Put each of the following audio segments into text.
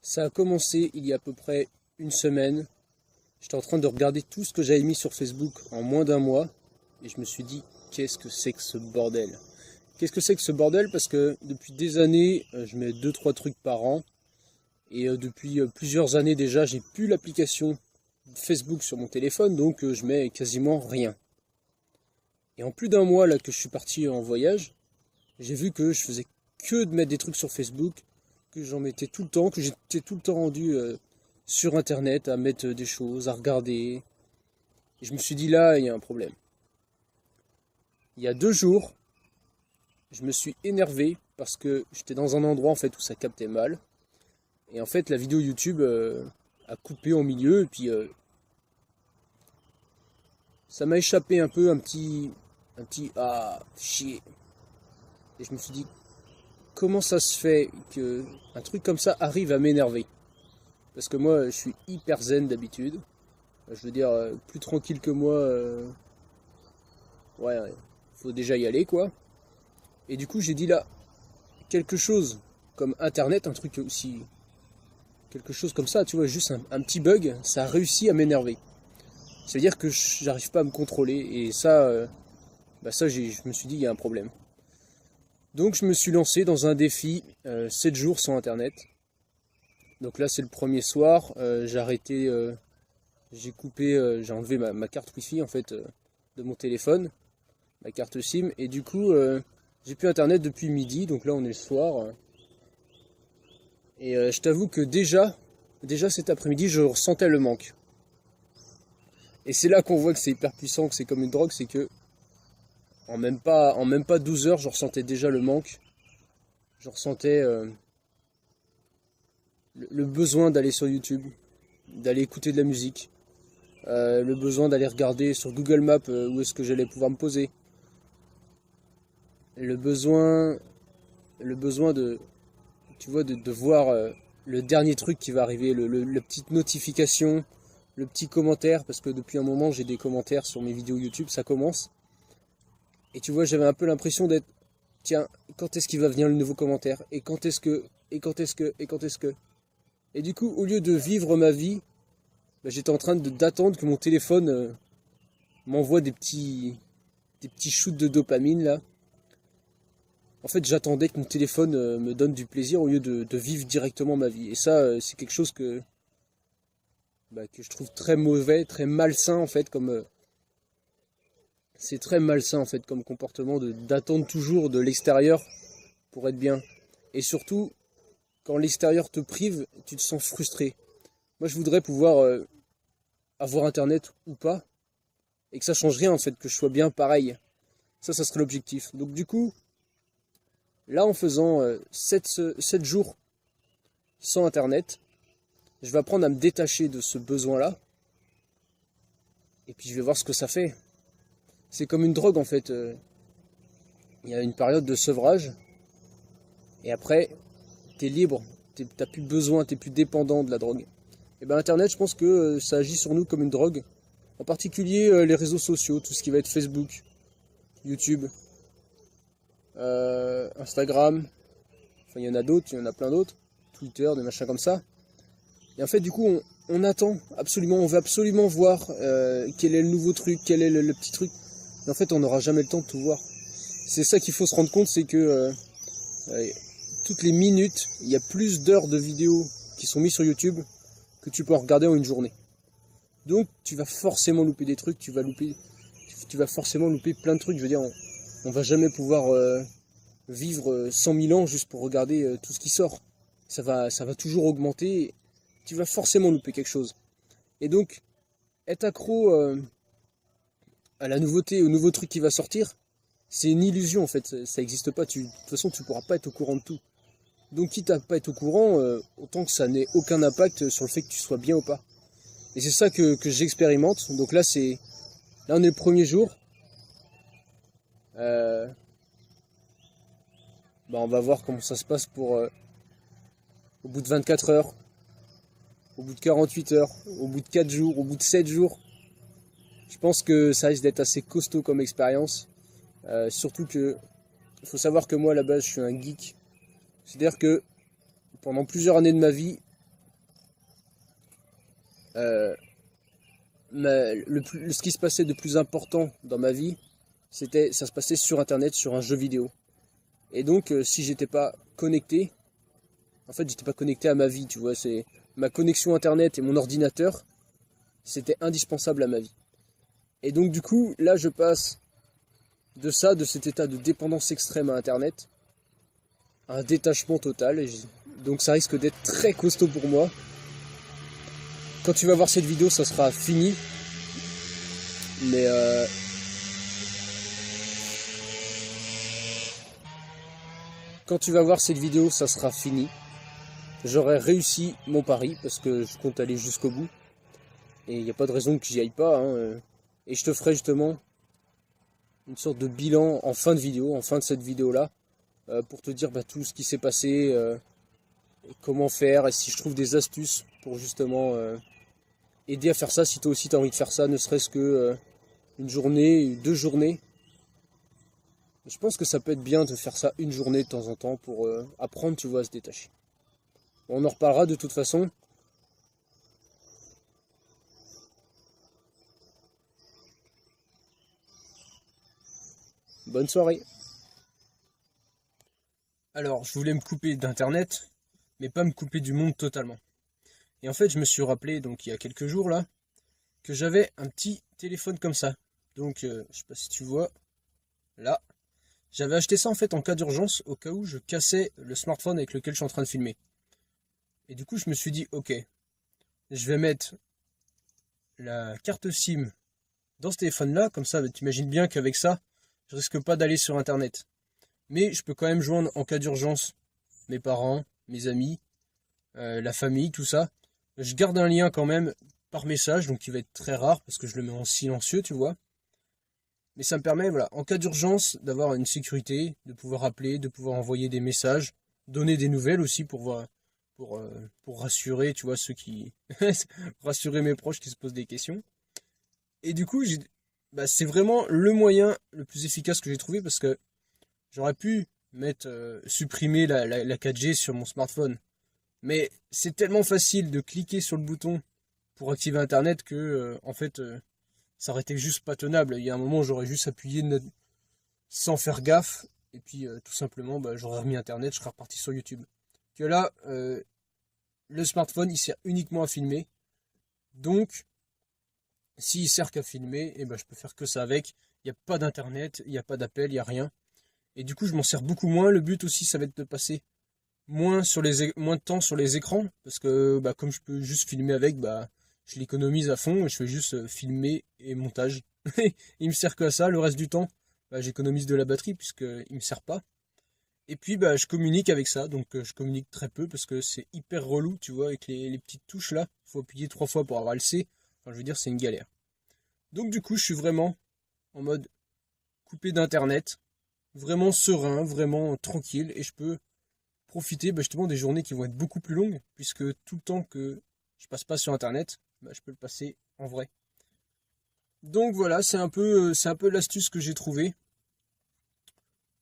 Ça a commencé il y a à peu près une semaine. J'étais en train de regarder tout ce que j'avais mis sur Facebook en moins d'un mois. Et je me suis dit, qu'est-ce que c'est que ce bordel? Qu'est-ce que c'est que ce bordel? Parce que depuis des années, je mets deux trois trucs par an. Et depuis plusieurs années déjà, j'ai plus l'application Facebook sur mon téléphone. Donc je mets quasiment rien. Et en plus d'un mois là que je suis parti en voyage, j'ai vu que je faisais que de mettre des trucs sur Facebook, que j'en mettais tout le temps, que j'étais tout le temps rendu sur internet à mettre des choses, à regarder. Et je me suis dit là, il y a un problème. Il y a 2 jours, je me suis énervé parce que j'étais dans un endroit en fait où ça captait mal. Et en fait la vidéo YouTube a coupé au milieu et puis ça m'a échappé un peu un petit ah chier. Et je me suis dit comment ça se fait que un truc comme ça arrive à m'énerver? Parce que moi, je suis hyper zen d'habitude. Je veux dire, plus tranquille que moi, ouais, faut déjà y aller, quoi. Et du coup, j'ai dit là, quelque chose comme Internet, un truc aussi, quelque chose comme ça, tu vois, juste un petit bug, ça a réussi à m'énerver. Ça veut dire que j'arrive pas à me contrôler, et ça, je me suis dit, il y a un problème. Donc, je me suis lancé dans un défi, 7 jours sans Internet. Donc là, c'est le premier soir, j'ai arrêté, j'ai coupé, j'ai enlevé ma carte Wi-Fi en fait de mon téléphone, ma carte SIM, et du coup, j'ai plus internet depuis midi, donc là on est le soir. Et je t'avoue que déjà cet après-midi, je ressentais le manque. Et c'est là qu'on voit que c'est hyper puissant, que c'est comme une drogue, c'est que en même pas 12 heures, je ressentais déjà le manque. Je ressentais le besoin d'aller sur YouTube, d'aller écouter de la musique. Le besoin d'aller regarder sur Google Maps où est-ce que j'allais pouvoir me poser. Le besoin de, tu vois, de voir le dernier truc qui va arriver, la petite notification, le petit commentaire, parce que depuis un moment j'ai des commentaires sur mes vidéos YouTube, ça commence. Et tu vois, j'avais un peu l'impression d'être, tiens, quand est-ce qu'il va venir le nouveau commentaire? Et quand est-ce que, et quand est-ce que, et quand est-ce que. Et du coup, au lieu de vivre ma vie, j'étais en train d'attendre que mon téléphone m'envoie des petits shoots de dopamine là. En fait, j'attendais que mon téléphone me donne du plaisir au lieu de vivre directement ma vie. Et ça, c'est quelque chose que je trouve très mauvais, très malsain en fait, c'est très malsain en fait comme comportement d'attendre toujours de l'extérieur pour être bien. Et surtout, quand l'extérieur te prive, tu te sens frustré. Moi, je voudrais pouvoir avoir internet ou pas, et que ça change rien en fait, que je sois bien pareil. Ça serait l'objectif. Donc du coup, là en faisant 7 jours sans internet, je vais apprendre à me détacher de ce besoin-là, et puis je vais voir ce que ça fait. C'est comme une drogue en fait. Il y a une période de sevrage, et après, t'es libre, t'as plus besoin, t'es plus dépendant de la drogue. Et ben internet, je pense que ça agit sur nous comme une drogue. En particulier les réseaux sociaux, tout ce qui va être Facebook, YouTube, Instagram, enfin il y en a d'autres, il y en a plein d'autres, Twitter, des machins comme ça. Et en fait du coup on attend absolument, on veut absolument voir quel est le nouveau truc, quel est le petit truc. Et en fait on n'aura jamais le temps de tout voir. C'est ça qu'il faut se rendre compte, c'est que toutes les minutes, il y a plus d'heures de vidéos qui sont mises sur YouTube que tu peux en regarder en une journée. Donc tu vas forcément louper des trucs, tu vas forcément louper plein de trucs. Je veux dire, on va jamais pouvoir vivre 100 000 ans juste pour regarder tout ce qui sort. Ça va toujours augmenter. Tu vas forcément louper quelque chose. Et donc, être accro à la nouveauté, au nouveau truc qui va sortir, c'est une illusion en fait. Ça n'existe pas. De toute façon, tu ne pourras pas être au courant de tout. Donc, quitte à pas être au courant, autant que ça n'ait aucun impact sur le fait que tu sois bien ou pas. Et c'est ça que j'expérimente. Donc là, on est le premier jour. On va voir comment ça se passe pour au bout de 24 heures, au bout de 48 heures, au bout de 4 jours, au bout de 7 jours. Je pense que ça risque d'être assez costaud comme expérience. Surtout que il faut savoir que moi à la base je suis un geek. C'est-à-dire que pendant plusieurs années de ma vie, euh, ce qui se passait de plus important dans ma vie, ça se passait sur Internet, sur un jeu vidéo. Et donc, si j'étais pas connecté, en fait, j'étais pas connecté à ma vie, tu vois. C'est ma connexion Internet et mon ordinateur, c'était indispensable à ma vie. Et donc, du coup, là, je passe de cet état de dépendance extrême à Internet, à un détachement total. Donc, ça risque d'être très costaud pour moi. Quand tu vas voir cette vidéo, ça sera fini. Mais quand tu vas voir cette vidéo, ça sera fini. J'aurai réussi mon pari parce que je compte aller jusqu'au bout. Et il n'y a pas de raison que j'y aille pas. Hein. Et je te ferai justement une sorte de bilan en fin de vidéo, en fin de cette vidéo-là, pour te dire tout ce qui s'est passé, comment faire, et si je trouve des astuces pour justement aider à faire ça, si toi aussi tu as envie de faire ça, ne serait-ce que une journée, 2 journées. Je pense que ça peut être bien de faire ça une journée de temps en temps pour apprendre, tu vois, à se détacher. Bon, on en reparlera de toute façon. Bonne soirée. Alors, je voulais me couper d'internet, mais pas me couper du monde totalement. Et en fait, je me suis rappelé, donc il y a quelques jours là, que j'avais un petit téléphone comme ça. Donc, je sais pas si tu vois, là. J'avais acheté ça en fait en cas d'urgence, au cas où je cassais le smartphone avec lequel je suis en train de filmer. Et du coup, je me suis dit, ok, je vais mettre la carte SIM dans ce téléphone-là, comme ça, tu imagines bien qu'avec ça, je risque pas d'aller sur Internet. Mais je peux quand même joindre en cas d'urgence mes parents, mes amis, la famille, tout ça. Je garde un lien quand même par message, donc il va être très rare parce que je le mets en silencieux, tu vois. Mais ça me permet, voilà, en cas d'urgence, d'avoir une sécurité, de pouvoir appeler, de pouvoir envoyer des messages, donner des nouvelles aussi pour rassurer, tu vois, ceux qui... rassurer mes proches qui se posent des questions. Et du coup, c'est vraiment le moyen le plus efficace que j'ai trouvé parce que j'aurais pu supprimer la 4G sur mon smartphone. Mais c'est tellement facile de cliquer sur le bouton pour activer Internet que, ça aurait été juste pas tenable. Il y a un moment où j'aurais juste appuyé sans faire gaffe. Et puis, tout simplement, j'aurais remis Internet, je serais reparti sur YouTube. Que là, le smartphone, il sert uniquement à filmer. Donc, s'il sert qu'à filmer, je peux faire que ça avec. Il n'y a pas d'internet, il n'y a pas d'appel, il n'y a rien. Et du coup, je m'en sers beaucoup moins. Le but aussi, ça va être de passer moins de temps sur les écrans. Parce que comme je peux juste filmer avec, je l'économise à fond. Et je fais juste filmer et montage. Il me sert que à ça. Le reste du temps, j'économise de la batterie puisqu'il ne me sert pas. Et puis je communique avec ça. Donc je communique très peu parce que c'est hyper relou, tu vois, avec les petites touches là. Il faut appuyer 3 fois pour avoir le C. Enfin, je veux dire, c'est une galère. Donc du coup, je suis vraiment en mode coupé d'internet, vraiment serein, vraiment tranquille, et je peux profiter justement des journées qui vont être beaucoup plus longues, puisque tout le temps que je passe pas sur internet, je peux le passer en vrai. Donc voilà, c'est un peu l'astuce que j'ai trouvée.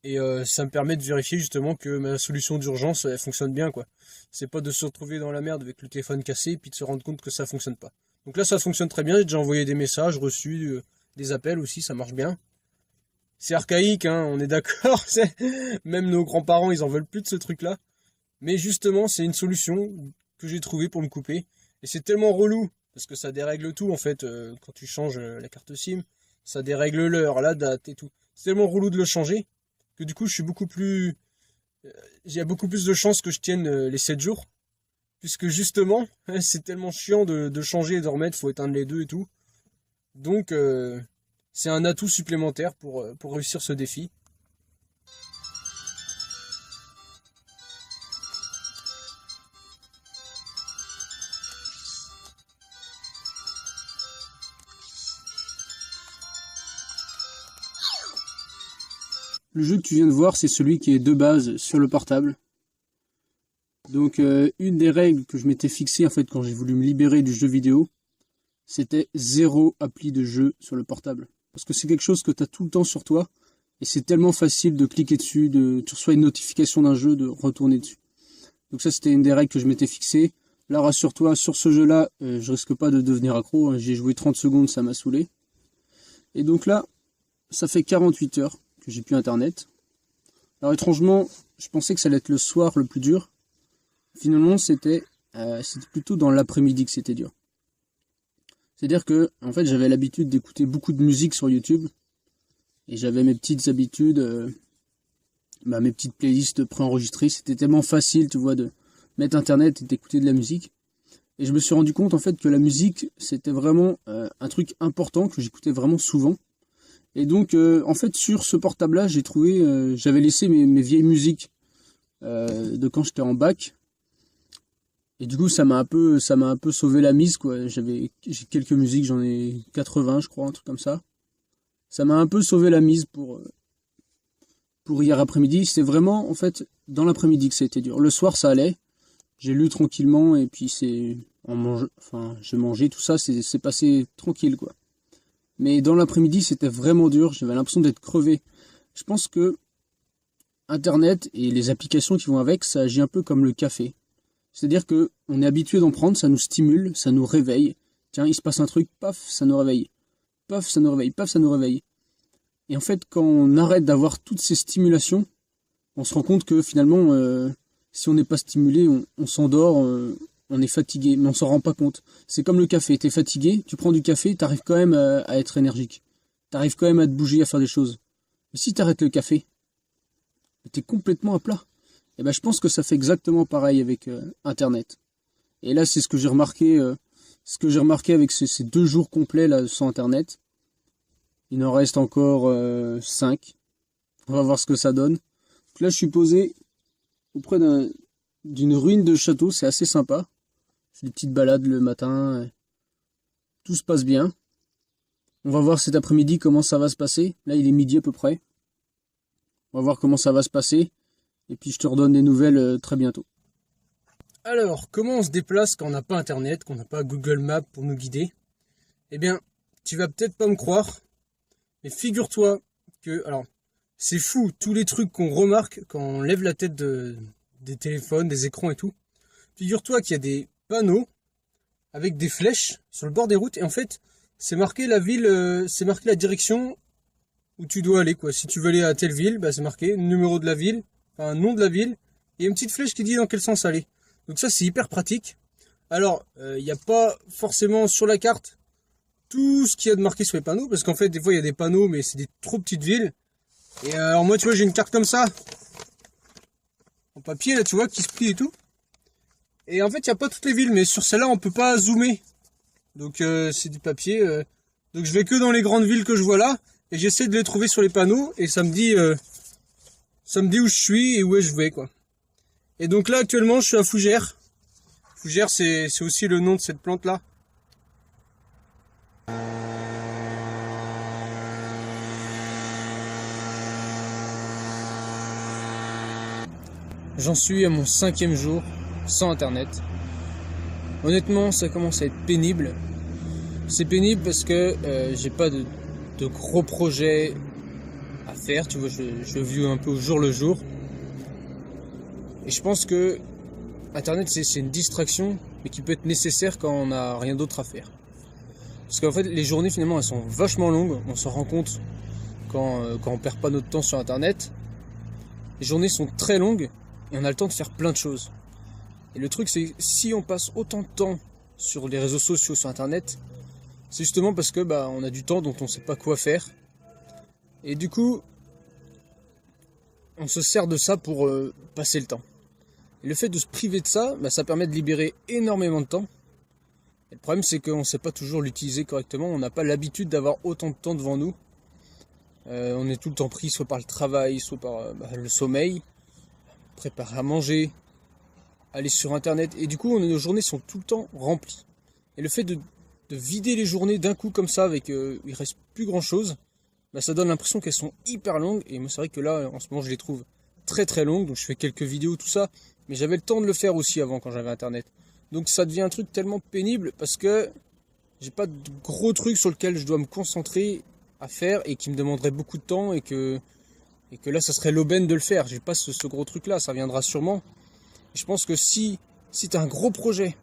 Et ça me permet de vérifier justement que ma solution d'urgence, elle fonctionne bien, quoi. C'est pas de se retrouver dans la merde avec le téléphone cassé, puis de se rendre compte que ça fonctionne pas. Donc là, ça fonctionne très bien. J'ai déjà envoyé des messages, reçu des appels aussi, ça marche bien. C'est archaïque, hein, on est d'accord. Même nos grands-parents, ils en veulent plus de ce truc-là. Mais justement, c'est une solution que j'ai trouvée pour me couper. Et c'est tellement relou, parce que ça dérègle tout, en fait, quand tu changes la carte SIM. Ça dérègle l'heure, la date et tout. C'est tellement relou de le changer, que du coup, je suis beaucoup plus... Il y a beaucoup plus de chances que je tienne les 7 jours. Puisque justement, c'est tellement chiant de changer et de remettre, faut éteindre les deux et tout. Donc, c'est un atout supplémentaire pour réussir ce défi. Le jeu que tu viens de voir, c'est celui qui est de base sur le portable. Donc une des règles que je m'étais fixée en fait quand j'ai voulu me libérer du jeu vidéo, c'était 0 appli de jeu sur le portable. Parce que c'est quelque chose que tu as tout le temps sur toi, et c'est tellement facile de cliquer dessus, tu reçois une notification d'un jeu, de retourner dessus. Donc ça c'était une des règles que je m'étais fixée. Là, rassure-toi, sur ce jeu-là, je risque pas de devenir accro. J'ai joué 30 secondes, ça m'a saoulé. Et donc là, ça fait 48 heures que j'ai plus internet. Alors étrangement, je pensais que ça allait être le soir le plus dur. Finalement, c'était plutôt dans l'après-midi que c'était dur. C'est-à-dire que, en fait, j'avais l'habitude d'écouter beaucoup de musique sur YouTube. Et j'avais mes petites habitudes, mes petites playlists préenregistrées. C'était tellement facile, tu vois, de mettre internet et d'écouter de la musique. Et je me suis rendu compte, en fait, que la musique, c'était vraiment un truc important, que j'écoutais vraiment souvent. Et donc, en fait, sur ce portable-là, j'ai trouvé, j'avais laissé mes vieilles musiques de quand j'étais en bac. Et du coup, ça m'a un peu sauvé la mise, quoi. J'ai quelques musiques, j'en ai 80, je crois, un truc comme ça. Ça m'a un peu sauvé la mise pour hier après-midi. C'est vraiment, en fait, dans l'après-midi que ça a été dur. Le soir, ça allait. J'ai lu tranquillement, et puis j'ai mangé, tout ça, c'est passé tranquille, quoi. Mais dans l'après-midi, c'était vraiment dur. J'avais l'impression d'être crevé. Je pense que Internet et les applications qui vont avec, ça agit un peu comme le café. C'est-à-dire que on est habitué d'en prendre, ça nous stimule, ça nous réveille. Tiens, il se passe un truc, paf, ça nous réveille. Paf, ça nous réveille, paf, ça nous réveille. Et en fait, quand on arrête d'avoir toutes ces stimulations, on se rend compte que finalement, si on n'est pas stimulé, on s'endort, on est fatigué, mais on s'en rend pas compte. C'est comme le café, t'es fatigué, tu prends du café, t'arrives quand même à être énergique. T'arrives quand même à te bouger, à faire des choses. Mais si t'arrêtes le café, t'es complètement à plat. Et ben je pense que ça fait exactement pareil avec Internet. Et là, c'est ce que j'ai remarqué, avec ces 2 jours complets là sans Internet. Il en reste encore 5. On va voir ce que ça donne. Donc là, je suis posé auprès d'une ruine de château, c'est assez sympa. C'est des petites balades le matin. Tout se passe bien. On va voir cet après-midi comment ça va se passer. Là, il est midi à peu près. On va voir comment ça va se passer. Et puis je te redonne des nouvelles très bientôt. Alors, comment on se déplace quand on n'a pas Internet, qu'on n'a pas Google Maps pour nous guider? Eh bien, tu vas peut-être pas me croire, mais figure-toi que, alors, c'est fou, tous les trucs qu'on remarque quand on lève la tête des téléphones, des écrans et tout. Figure-toi qu'il y a des panneaux avec des flèches sur le bord des routes, et en fait, c'est marqué la ville, c'est marqué la direction où tu dois aller, quoi. Si tu veux aller à telle ville, bah, c'est marqué numéro de la ville, enfin, nom de la ville, et une petite flèche qui dit dans quel sens aller. Donc ça, c'est hyper pratique. Alors, il n'y a pas forcément sur la carte tout ce qu'il y a de marqué sur les panneaux, parce qu'en fait, des fois, il y a des panneaux, mais c'est des trop petites villes. Et alors moi, tu vois, j'ai une carte comme ça, en papier, là, tu vois, qui se plie et tout. Et en fait, il n'y a pas toutes les villes, mais sur celle-là, on peut pas zoomer. Donc, c'est du papier. Donc, je vais que dans les grandes villes que je vois là, et j'essaie de les trouver sur les panneaux, et ça me dit où je suis et où je vais, quoi. Et donc là, actuellement, je suis à Fougères. Fougères, c'est aussi le nom de cette plante-là. J'en suis à mon 5e jour sans Internet. Honnêtement, ça commence à être pénible. C'est pénible parce que j'ai pas de gros projets à faire. Tu vois, je vis un peu au jour le jour. Et je pense que Internet, c'est une distraction, mais qui peut être nécessaire quand on n'a rien d'autre à faire. Parce qu'en fait, les journées, finalement, elles sont vachement longues. On s'en rend compte quand on perd pas notre temps sur Internet. Les journées sont très longues et on a le temps de faire plein de choses. Et le truc, c'est que si on passe autant de temps sur les réseaux sociaux, sur Internet, c'est justement parce que on a du temps dont on sait pas quoi faire. Et du coup, on se sert de ça pour passer le temps. Et le fait de se priver de ça, ça permet de libérer énormément de temps. Et le problème, c'est qu'on ne sait pas toujours l'utiliser correctement. On n'a pas l'habitude d'avoir autant de temps devant nous. On est tout le temps pris soit par le travail, soit par le sommeil, préparer à manger, aller sur Internet. Et du coup, nos journées sont tout le temps remplies. Et le fait de vider les journées d'un coup comme ça, avec il reste plus grand chose, ça donne l'impression qu'elles sont hyper longues. Et moi, c'est vrai que là, en ce moment, je les trouve très très longues. Donc je fais quelques vidéos, tout ça. Mais j'avais le temps de le faire aussi avant, quand j'avais Internet. Donc ça devient un truc tellement pénible parce que j'ai pas de gros trucs sur lesquels je dois me concentrer à faire et qui me demanderait beaucoup de temps et que là, ça serait l'aubaine de le faire. J'ai pas ce gros truc là, ça viendra sûrement. Et je pense que si tu as un gros projet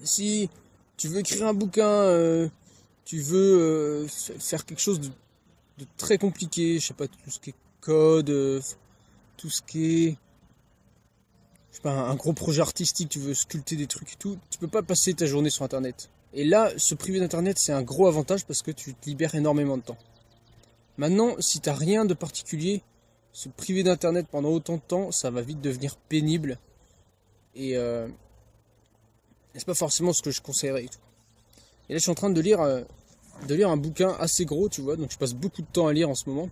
Si tu veux écrire un bouquin, tu veux faire quelque chose de très compliqué, je sais pas, tout ce qui est code, tout ce qui est, je sais pas, un gros projet artistique, tu veux sculpter des trucs et tout, tu peux pas passer ta journée sur Internet. Et là, se priver d'Internet, c'est un gros avantage parce que tu te libères énormément de temps. Maintenant, si t'as rien de particulier, se priver d'Internet pendant autant de temps, ça va vite devenir pénible. Et c'est pas forcément ce que je conseillerais et tout. Et là, je suis en train de lire un bouquin assez gros, tu vois, donc je passe beaucoup de temps à lire en ce moment.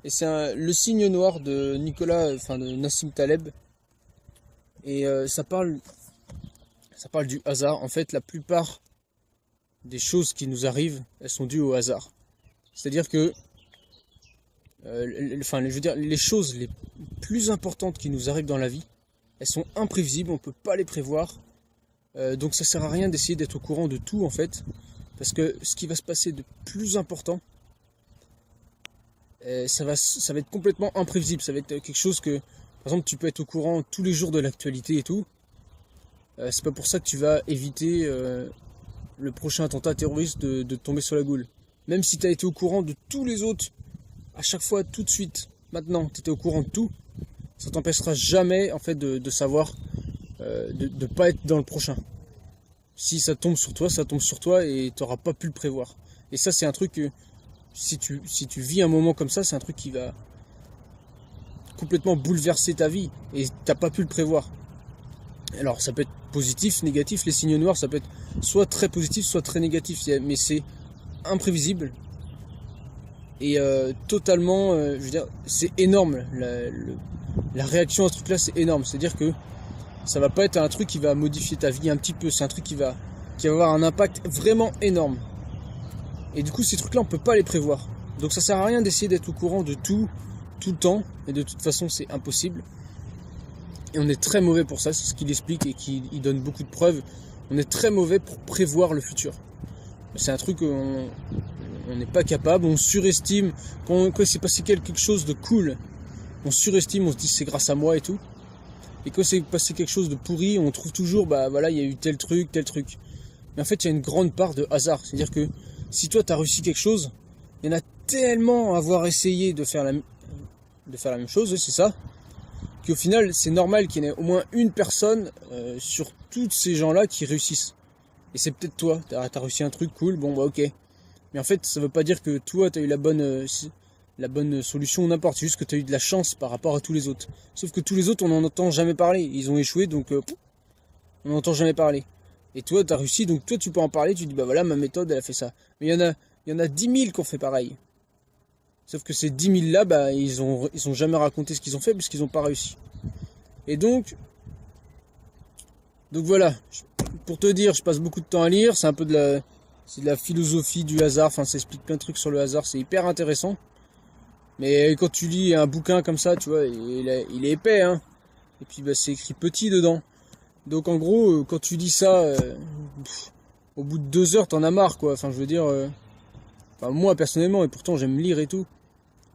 Et c'est Le Cygne Noir de de Nassim Taleb. Et ça parle du hasard. En fait, la plupart des choses qui nous arrivent, elles sont dues au hasard. C'est-à-dire que, je veux dire, les choses les plus importantes qui nous arrivent dans la vie, elles sont imprévisibles, on peut pas les prévoir. Donc ça sert à rien d'essayer d'être au courant de tout en fait, parce que ce qui va se passer de plus important, ça va être complètement imprévisible. Ça va être quelque chose que, par exemple, tu peux être au courant tous les jours de l'actualité et tout. C'est pas pour ça que tu vas éviter le prochain attentat terroriste de tomber sur la goule. Même si tu as été au courant de tous les autres, à chaque fois, tout de suite, maintenant, tu étais au courant de tout, ça t'empêchera jamais en fait de savoir, de pas être dans le prochain. Si ça tombe sur toi et tu n'auras pas pu le prévoir. Et ça, c'est un truc que, si tu vis un moment comme ça, c'est un truc qui va complètement bouleverser ta vie et t'as pas pu le prévoir. Alors ça peut être positif, négatif, les signes noirs, ça peut être soit très positif, soit très négatif, mais c'est imprévisible et totalement, je veux dire, c'est énorme, la réaction à ce truc là c'est énorme, c'est-à-dire que ça va pas être un truc qui va modifier ta vie un petit peu, c'est un truc qui va avoir un impact vraiment énorme. Et du coup ces trucs là on peut pas les prévoir, donc ça sert à rien d'essayer d'être au courant de tout le temps, et de toute façon c'est impossible. Et on est très mauvais pour ça, c'est ce qu'il explique et qu'il donne beaucoup de preuves. On est très mauvais pour prévoir le futur. C'est un truc qu'on n'est pas capable, on surestime. Quand il s'est passé quelque chose de cool, on surestime, on se dit c'est grâce à moi et tout. Et quand c'est passé quelque chose de pourri, on trouve toujours, bah voilà, il y a eu tel truc. Mais en fait, il y a une grande part de hasard. C'est-à-dire que si toi, tu as réussi quelque chose, il y en a tellement à avoir essayé de faire la même chose, c'est ça, qu'au final, c'est normal qu'il y ait au moins une personne sur tous ces gens-là qui réussissent. Et c'est peut-être toi, t'as réussi un truc cool, bon bah ok. Mais en fait, ça veut pas dire que toi, t'as eu la bonne solution ou n'importe, c'est juste que t'as eu de la chance par rapport à tous les autres. Sauf que tous les autres, on n'en entend jamais parler. Ils ont échoué, donc on n'entend jamais parler. Et toi, t'as réussi, donc toi, tu peux en parler, tu dis, bah voilà, ma méthode, elle a fait ça. Mais il y en a 10 000 qui ont fait pareil. Sauf que ces 10 000 là, bah, ils ont jamais raconté ce qu'ils ont fait puisqu'ils n'ont pas réussi. Et donc voilà, pour te dire, je passe beaucoup de temps à lire, c'est un peu de la philosophie du hasard, enfin ça explique plein de trucs sur le hasard, c'est hyper intéressant. Mais quand tu lis un bouquin comme ça, tu vois, il est épais, hein. Et puis bah, c'est écrit petit dedans. Donc en gros, quand tu lis ça, au bout de 2 heures, t'en as marre, quoi. Enfin, je veux dire, enfin, moi personnellement, et pourtant j'aime lire et tout.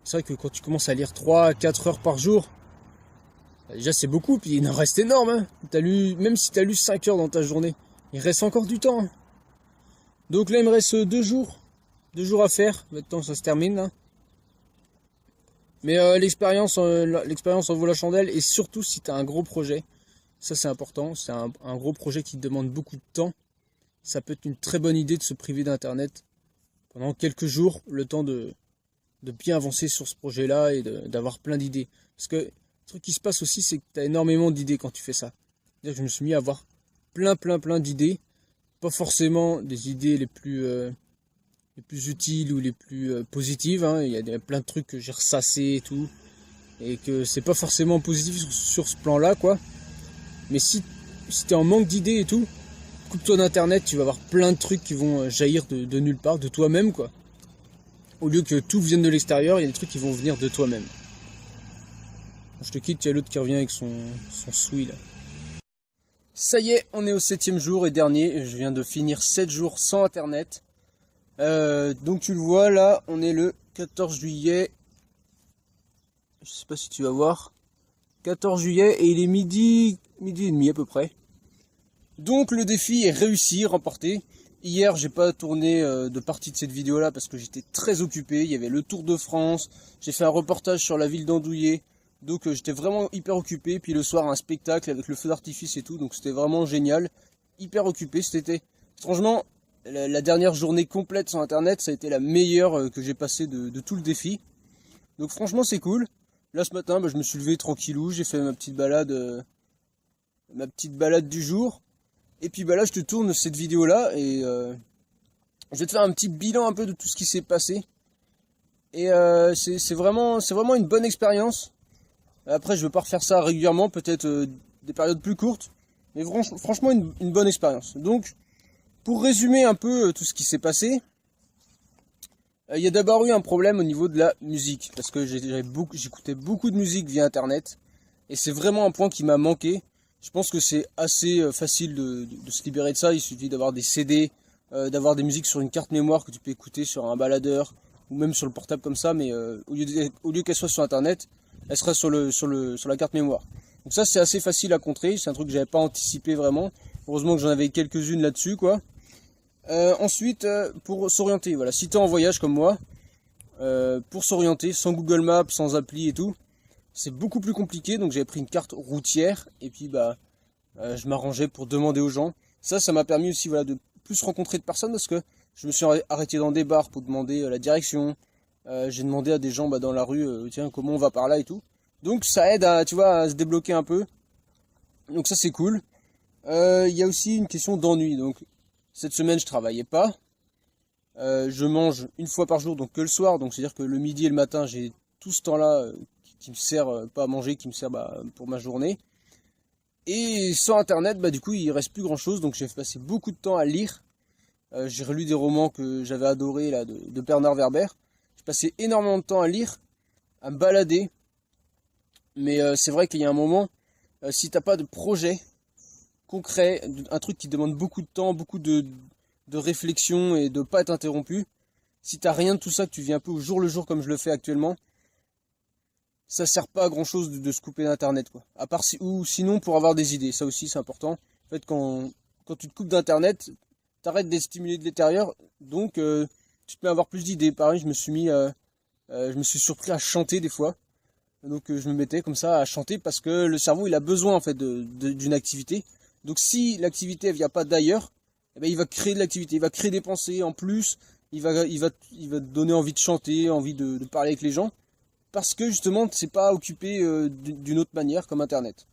C'est vrai que quand tu commences à lire 3-4 heures par jour, déjà c'est beaucoup, puis il en reste énorme, hein. Même si tu as lu 5 heures dans ta journée, il reste encore du temps, hein. Donc là il me reste 2 jours à faire, maintenant ça se termine là. Mais l'expérience en vaut la chandelle, et surtout si tu as un gros projet, ça c'est important, c'est un gros projet qui demande beaucoup de temps, ça peut être une très bonne idée de se priver d'internet pendant quelques jours, le temps de bien avancer sur ce projet-là et d'avoir plein d'idées. Parce que le truc qui se passe aussi, c'est que tu as énormément d'idées quand tu fais ça. C'est-à-dire que je me suis mis à avoir plein d'idées. Pas forcément des idées les plus utiles ou les plus positives, hein. Il y a plein de trucs que j'ai ressassés et tout. Et que c'est pas forcément positif sur ce plan-là, quoi. Mais si tu es en manque d'idées et tout, coupe-toi d'internet, tu vas avoir plein de trucs qui vont jaillir de nulle part, de toi-même, quoi. Au lieu que tout vienne de l'extérieur, il y a des trucs qui vont venir de toi-même. Je te quitte, il y a l'autre qui revient avec son souis là. Ça y est, on est au 7e jour et dernier. Je viens de finir 7 jours sans internet. Donc tu le vois là, on est le 14 juillet. Je sais pas si tu vas voir. 14 juillet et il est midi et demi à peu près. Donc le défi est réussi, remporté. Hier, j'ai pas tourné de partie de cette vidéo-là parce que j'étais très occupé. Il y avait le Tour de France, j'ai fait un reportage sur la ville d'Andouillé. Donc j'étais vraiment hyper occupé. Puis le soir, un spectacle avec le feu d'artifice et tout. Donc c'était vraiment génial. Hyper occupé. C'était franchement la dernière journée complète sur Internet. Ça a été la meilleure que j'ai passée de tout le défi. Donc franchement, c'est cool. Là, ce matin, je me suis levé tranquillou. J'ai fait ma petite balade du jour. Et puis là je te tourne cette vidéo là et je vais te faire un petit bilan un peu de tout ce qui s'est passé. Et c'est vraiment une bonne expérience. Après je veux pas refaire ça régulièrement, peut-être des périodes plus courtes. Mais franchement une bonne expérience. Donc pour résumer un peu tout ce qui s'est passé, il y a d'abord eu un problème au niveau de la musique. Parce que j'écoutais beaucoup de musique via internet. Et c'est vraiment un point qui m'a manqué. Je pense que c'est assez facile de se libérer de ça. Il suffit d'avoir des CD, d'avoir des musiques sur une carte mémoire que tu peux écouter sur un baladeur ou même sur le portable comme ça. Mais au lieu qu'elle soit sur Internet, elle sera sur la carte mémoire. Donc ça, c'est assez facile à contrer. C'est un truc que j'avais pas anticipé vraiment. Heureusement que j'en avais quelques-unes là-dessus, quoi. Ensuite, pour s'orienter, voilà, si tu es en voyage comme moi, pour s'orienter, sans Google Maps, sans appli et tout, c'est beaucoup plus compliqué. Donc j'avais pris une carte routière et puis je m'arrangeais pour demander aux gens. Ça m'a permis aussi voilà de plus rencontrer de personnes parce que je me suis arrêté dans des bars pour demander la direction. J'ai demandé à des gens dans la rue, tiens, comment on va par là et tout. Donc ça aide à se débloquer un peu. Donc ça c'est cool. Il y a aussi une question d'ennui. Donc cette semaine je travaillais pas. Je mange une fois par jour, donc que le soir. Donc c'est à dire que le midi et le matin j'ai tout ce temps-là qui me sert pas à manger, qui me sert pour ma journée. Et sans internet, du coup il reste plus grand chose, donc j'ai passé beaucoup de temps à lire. J'ai relu des romans que j'avais adorés là, de Bernard Werber. J'ai passé énormément de temps à lire, à me balader. Mais c'est vrai qu'il y a un moment, si t'as pas de projet concret, un truc qui demande beaucoup de temps, beaucoup de réflexion et de pas être interrompu, si t'as rien de tout ça, que tu vis un peu au jour le jour comme je le fais actuellement, ça sert pas à grand chose de se couper d'internet, quoi. À part ou sinon pour avoir des idées, ça aussi c'est important. En fait, quand tu te coupes d'internet, t'arrêtes d'être stimulé de l'intérieur, donc tu te mets à avoir plus d'idées. Pareil, je me suis surpris à chanter des fois. Donc je me mettais comme ça à chanter parce que le cerveau il a besoin en fait d'une activité. Donc si l'activité elle vient pas d'ailleurs, il va créer de l'activité, il va créer des pensées en plus, il va te donner envie de chanter, envie de parler avec les gens. Parce que justement, c'est pas occupé d'une autre manière comme Internet.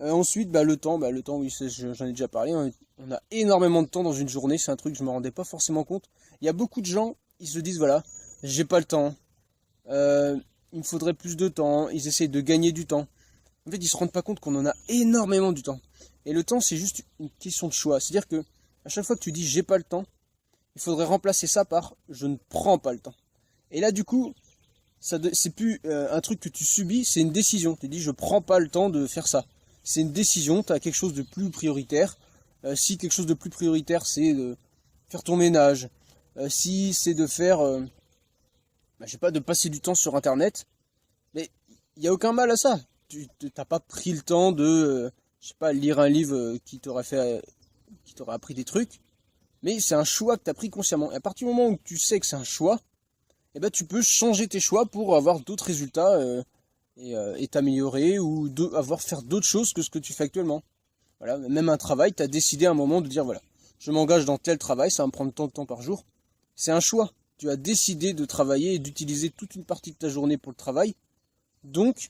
Ensuite, le temps, oui, j'en ai déjà parlé. On a énormément de temps dans une journée. C'est un truc que je me rendais pas forcément compte. Il y a beaucoup de gens, ils se disent voilà, j'ai pas le temps. Il me faudrait plus de temps. Ils essayent de gagner du temps. En fait, ils se rendent pas compte qu'on en a énormément du temps. Et le temps, c'est juste une question de choix. C'est-à-dire que à chaque fois que tu dis j'ai pas le temps, il faudrait remplacer ça par je ne prends pas le temps. Et là, du coup, c'est plus un truc que tu subis, c'est une décision. Tu dis je prends pas le temps de faire ça. C'est une décision, tu as quelque chose de plus prioritaire. Si quelque chose de plus prioritaire c'est de faire ton ménage, si c'est de faire, je sais pas, de passer du temps sur internet, mais il n'y a aucun mal à ça. Tu n'as pas pris le temps de, je sais pas, lire un livre qui t'aurait appris des trucs, mais c'est un choix que tu as pris consciemment. Et à partir du moment où tu sais que c'est un choix, tu peux changer tes choix pour avoir d'autres résultats et t'améliorer ou faire d'autres choses que ce que tu fais actuellement. Voilà, même un travail, tu as décidé à un moment de dire voilà, je m'engage dans tel travail, ça va me prendre tant de temps par jour. C'est un choix. Tu as décidé de travailler et d'utiliser toute une partie de ta journée pour le travail. Donc,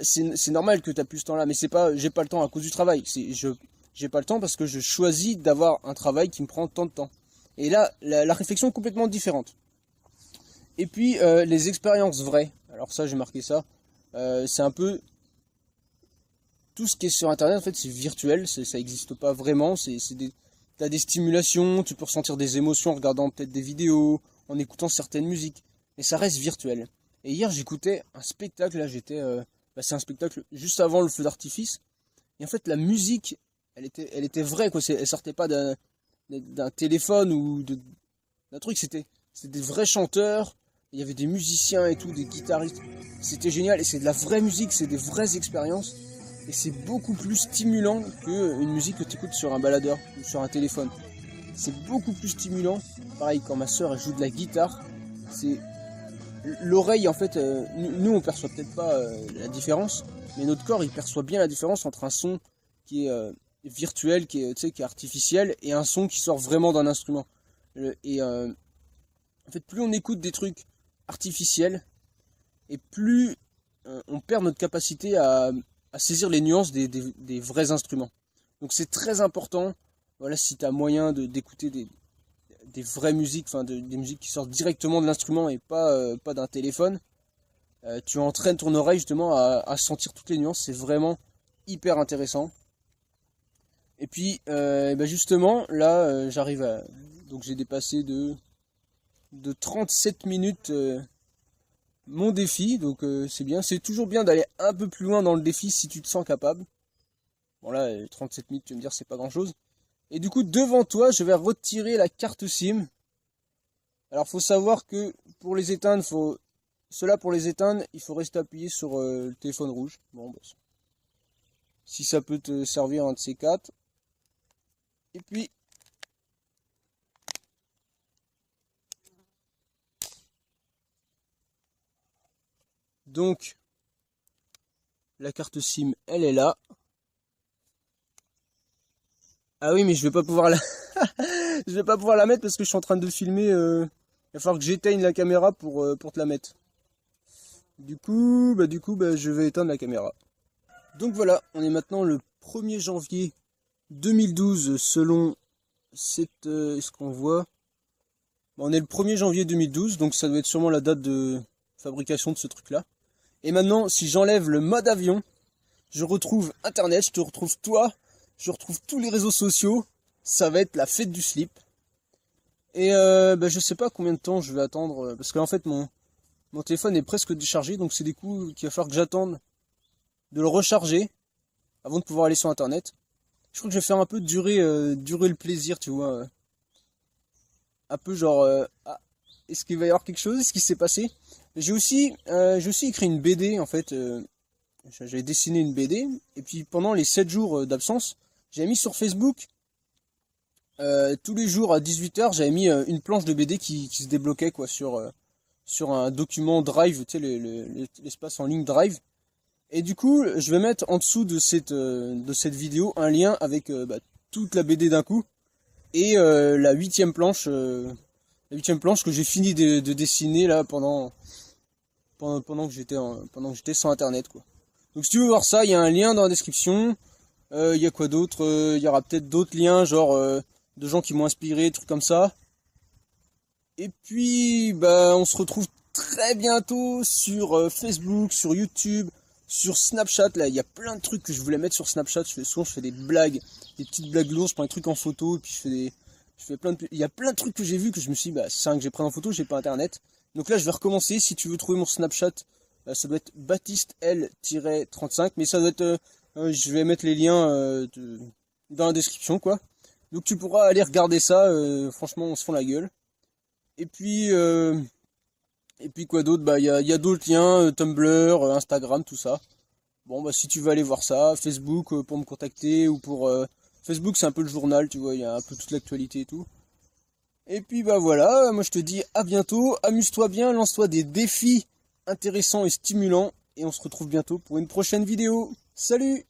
c'est normal que tu n'as plus ce temps-là, mais c'est pas j'ai pas le temps à cause du travail. J'ai pas le temps parce que je choisis d'avoir un travail qui me prend tant de temps. Et là, la réflexion est complètement différente. Et puis les expériences vraies. Alors ça, j'ai marqué ça. C'est un peu tout ce qui est sur internet. En fait, c'est virtuel, ça n'existe pas vraiment. T'as des stimulations, tu peux ressentir des émotions en regardant peut-être des vidéos, en écoutant certaines musiques, mais ça reste virtuel. Et hier, j'écoutais un spectacle. Là, c'est un spectacle juste avant le feu d'artifice. Et en fait, la musique, elle était vraie, quoi. Elle sortait pas d'un téléphone ou d'un truc. C'était des vrais chanteurs. Il y avait des musiciens et tout, des guitaristes. C'était génial et c'est de la vraie musique, c'est des vraies expériences. Et c'est beaucoup plus stimulant qu'une musique que tu écoutes sur un baladeur ou sur un téléphone. C'est beaucoup plus stimulant. Pareil, quand ma soeur joue de la guitare, c'est l'oreille en fait. Nous on perçoit peut-être pas la différence, mais notre corps il perçoit bien la différence entre un son qui est virtuel, qui est, tu sais, qui est artificiel, et un son qui sort vraiment d'un instrument. En fait, plus on écoute des trucs artificiels, et plus on perd notre capacité à saisir les nuances des vrais instruments. Donc c'est très important, voilà, si tu as moyen d'écouter des vraies musiques, enfin des musiques qui sortent directement de l'instrument et pas d'un téléphone, tu entraînes ton oreille justement à sentir toutes les nuances, c'est vraiment hyper intéressant. Et puis justement là j'arrive à... Donc j'ai dépassé de 37 minutes mon défi, donc c'est bien. C'est toujours bien d'aller un peu plus loin dans le défi si tu te sens capable. Bon là, 37 minutes, tu vas me dire, c'est pas grand chose. Et du coup, devant toi, je vais retirer la carte SIM. Alors, faut savoir que pour les éteindre, pour les éteindre, il faut rester appuyé sur le téléphone rouge. Bon, bah, si ça peut te servir, un de ces quatre. Et puis... Donc, la carte SIM, elle est là. Ah oui, mais je vais pas pouvoir la... je vais pas pouvoir la mettre parce que je suis en train de filmer. Il va falloir que j'éteigne la caméra pour te la mettre. Du coup, je vais éteindre la caméra. Donc voilà, on est maintenant le 1er janvier 2012 selon ce qu'on voit. Bon, on est le 1er janvier 2012, donc ça doit être sûrement la date de fabrication de ce truc-là. Et maintenant, si j'enlève le mode avion, je retrouve Internet, je te retrouve toi, je retrouve tous les réseaux sociaux. Ça va être la fête du slip. Et je sais pas combien de temps je vais attendre, parce qu'en fait mon téléphone est presque déchargé, donc c'est des coups qu'il va falloir que j'attende de le recharger avant de pouvoir aller sur Internet. Je crois que je vais faire un peu durer le plaisir, tu vois. Un peu genre, est-ce qu'il va y avoir quelque chose? Est-ce qui s'est passé? J'ai aussi écrit une BD, en fait. J'avais dessiné une BD, et puis pendant les 7 jours d'absence, j'avais mis sur Facebook, tous les jours à 18h, j'avais mis une planche de BD qui se débloquait, quoi, sur un document Drive, tu sais, l'espace en ligne Drive. Et du coup, je vais mettre en dessous de cette vidéo un lien avec toute la BD d'un coup, et la 8e planche que j'ai fini de dessiner là pendant que j'étais sans Internet, quoi. Donc si tu veux voir ça, il y a un lien dans la description. Il y a quoi d'autre? Il y aura peut-être d'autres liens, genre de gens qui m'ont inspiré, trucs comme ça. Et puis on se retrouve très bientôt sur Facebook, sur YouTube, sur Snapchat. Là, il y a plein de trucs que je voulais mettre sur Snapchat. Souvent je fais des blagues, des petites blagues lourdes, je prends des trucs en photo, et puis je fais il y a plein de trucs que j'ai vu que je me suis dit, c'est un que j'ai pris en photo, j'ai pas Internet. Donc là je vais recommencer. Si tu veux trouver mon Snapchat, ça doit être Baptiste L-35, mais ça doit être, je vais mettre les liens dans la description, quoi. Donc tu pourras aller regarder ça, franchement on se fend la gueule. Et puis quoi d'autre? Il y a d'autres liens, Tumblr, Instagram, tout ça. Bon si tu veux aller voir ça, Facebook pour me contacter, ou pour Facebook c'est un peu le journal, tu vois, il y a un peu toute l'actualité et tout. Et puis voilà, moi je te dis à bientôt, amuse-toi bien, lance-toi des défis intéressants et stimulants, et on se retrouve bientôt pour une prochaine vidéo. Salut!